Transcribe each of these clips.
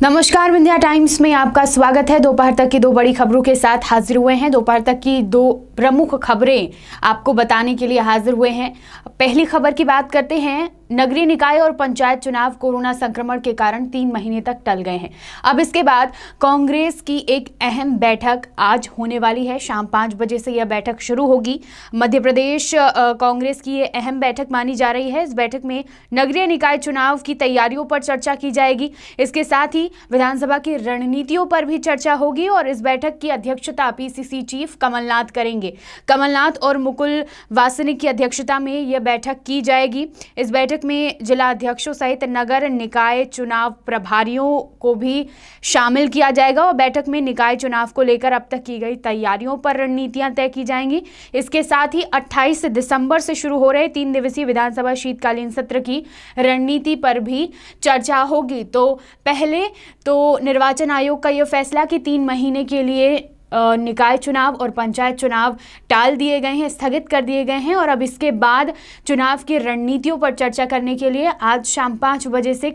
नमस्कार, विंध्या टाइम्स में आपका स्वागत है। दोपहर तक की दो बड़ी खबरों के साथ हाजिर हुए हैं। दोपहर तक की दो प्रमुख खबरें आपको बताने के लिए हाजिर हुए हैं। पहली खबर की बात करते हैं। नगरीय निकाय और पंचायत चुनाव कोरोना संक्रमण के कारण 3 महीने तक टल गए हैं। अब इसके बाद कांग्रेस की एक अहम बैठक आज होने वाली है। शाम 5 बजे से यह बैठक शुरू होगी। मध्य प्रदेश कांग्रेस की ये अहम बैठक मानी जा रही है। इस बैठक में नगरीय निकाय चुनाव की तैयारियों पर चर्चा की जाएगी। इसके साथ ही विधानसभा की रणनीतियों पर भी चर्चा होगी और इस बैठक की अध्यक्षता पीसीसी चीफ कमलनाथ करेंगे। कमलनाथ और मुकुल वासनिक की अध्यक्षता में यह बैठक की जाएगी। इस बैठक में जिला अध्यक्षों सहित नगर निकाय चुनाव प्रभारियों को भी शामिल किया जाएगा और बैठक में निकाय चुनाव को लेकर अब तक की गई तैयारियों पर रणनीतियां तय की जाएंगी। इसके साथ ही 28 दिसंबर से शुरू हो रहे 3 दिवसीय विधानसभा शीतकालीन सत्र की रणनीति पर भी चर्चा होगी। तो पहले तो निर्वाचन आयोग का यह फैसला कि 3 महीने के लिए निकाय चुनाव और पंचायत चुनाव टाल दिए गए हैं, स्थगित कर दिए गए हैं और अब इसके बाद चुनाव की रणनीतियों पर चर्चा करने के लिए आज शाम 5 बजे से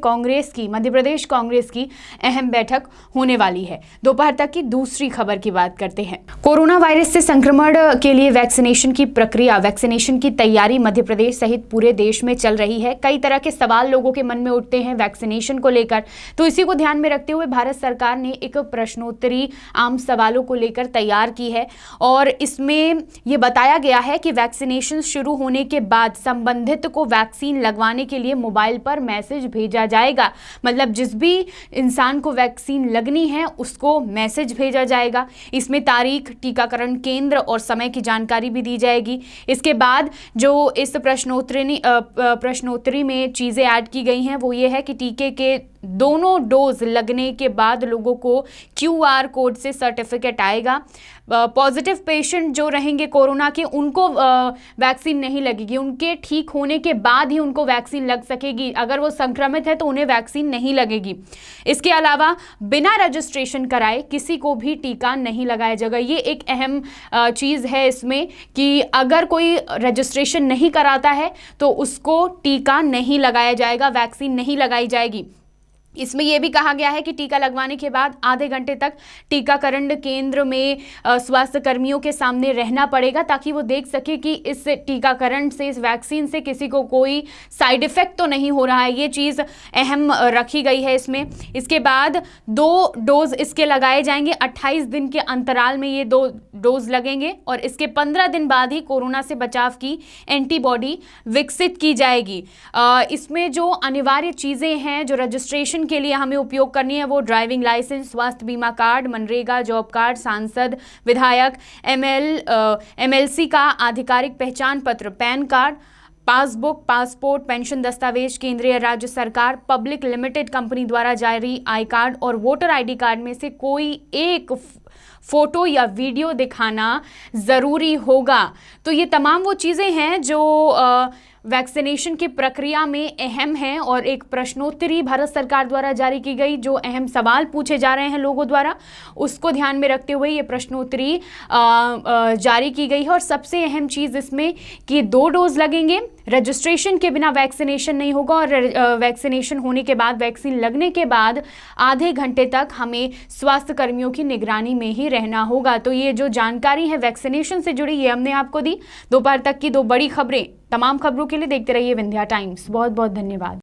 मध्य प्रदेश कांग्रेस की अहम बैठक होने वाली है। दोपहर तक की दूसरी खबर की बात करते हैं। कोरोना वायरस से संक्रमण के लिए वैक्सीनेशन की प्रक्रिया, वैक्सीनेशन की तैयारी मध्य प्रदेश सहित पूरे देश में चल रही है। कई तरह के सवाल लोगों के मन में उठते हैं वैक्सीनेशन को लेकर, तो इसी को ध्यान में रखते हुए भारत सरकार ने एक प्रश्नोत्तरी आम सवालों को लेकर तैयार की है और इसमें यह बताया गया है कि वैक्सीनेशन शुरू होने के बाद संबंधित को वैक्सीन लगवाने के लिए मोबाइल पर मैसेज भेजा जाएगा। मतलब जिस भी इंसान को वैक्सीन लगनी है उसको मैसेज भेजा जाएगा। इसमें तारीख, टीकाकरण केंद्र और समय की जानकारी भी दी जाएगी। इसके बाद जो इस प्रश्नोत्तरी में चीजें ऐड की गई हैं वो ये है कि टीके के दोनों डोज लगने के बाद लोगों को QR कोड से सर्टिफिकेट आएगा। पॉजिटिव पेशेंट जो रहेंगे कोरोना के, उनको वैक्सीन नहीं लगेगी। उनके ठीक होने के बाद ही उनको वैक्सीन लग सकेगी। अगर वो संक्रमित है तो उन्हें वैक्सीन नहीं लगेगी। इसके अलावा बिना रजिस्ट्रेशन कराए किसी को भी टीका नहीं लगाया जाएगा। ये एक अहम चीज़ है इसमें कि अगर कोई रजिस्ट्रेशन नहीं कराता है तो उसको टीका नहीं लगाया जाएगा, वैक्सीन नहीं लगाई जाएगी। इसमें यह भी कहा गया है कि टीका लगवाने के बाद आधे घंटे तक टीकाकरण केंद्र में स्वास्थ्य कर्मियों के सामने रहना पड़ेगा ताकि वो देख सके कि इस टीकाकरण से, इस वैक्सीन से किसी को कोई साइड इफेक्ट तो नहीं हो रहा है। ये चीज़ अहम रखी गई है इसमें। इसके बाद 2 डोज इसके लगाए जाएंगे। 28 दिन के अंतराल में ये 2 डोज लगेंगे और इसके 15 दिन बाद ही कोरोना से बचाव की एंटीबॉडी विकसित की जाएगी। इसमें जो अनिवार्य चीज़ें हैं जो रजिस्ट्रेशन के लिए हमें उपयोग करनी है वो ड्राइविंग लाइसेंस, स्वास्थ्य बीमा कार्ड, मनरेगा जॉब कार्ड, सांसद, विधायक, MLC का आधिकारिक पहचान पत्र, pan card, passbook, passport, pension दस्तावेज, केंद्रीय राज्य सरकार, पब्लिक लिमिटेड कंपनी द्वारा जारी आई कार्ड और वोटर ID कार्ड में से कोई एक फोटो या वीडियो दिखाना ज़रूरी होगा। तो ये तमाम वो चीज़ें हैं जो वैक्सीनेशन की प्रक्रिया में अहम है और एक प्रश्नोत्तरी भारत सरकार द्वारा जारी की गई, जो अहम सवाल पूछे जा रहे हैं लोगों द्वारा, उसको ध्यान में रखते हुए ये प्रश्नोत्तरी जारी की गई है। और सबसे अहम चीज़ इसमें कि 2 डोज लगेंगे, रजिस्ट्रेशन के बिना वैक्सीनेशन नहीं होगा और वैक्सीनेशन होने के बाद, वैक्सीन लगने के बाद आधे घंटे तक हमें स्वास्थ्य कर्मियों की निगरानी में ही रहना होगा। तो ये जो जानकारी है वैक्सीनेशन से जुड़ी, ये हमने आपको दी। दोपहर तक की 2 बड़ी खबरें, तमाम खबरों के लिए देखते रहिए विंध्या टाइम्स। बहुत बहुत धन्यवाद।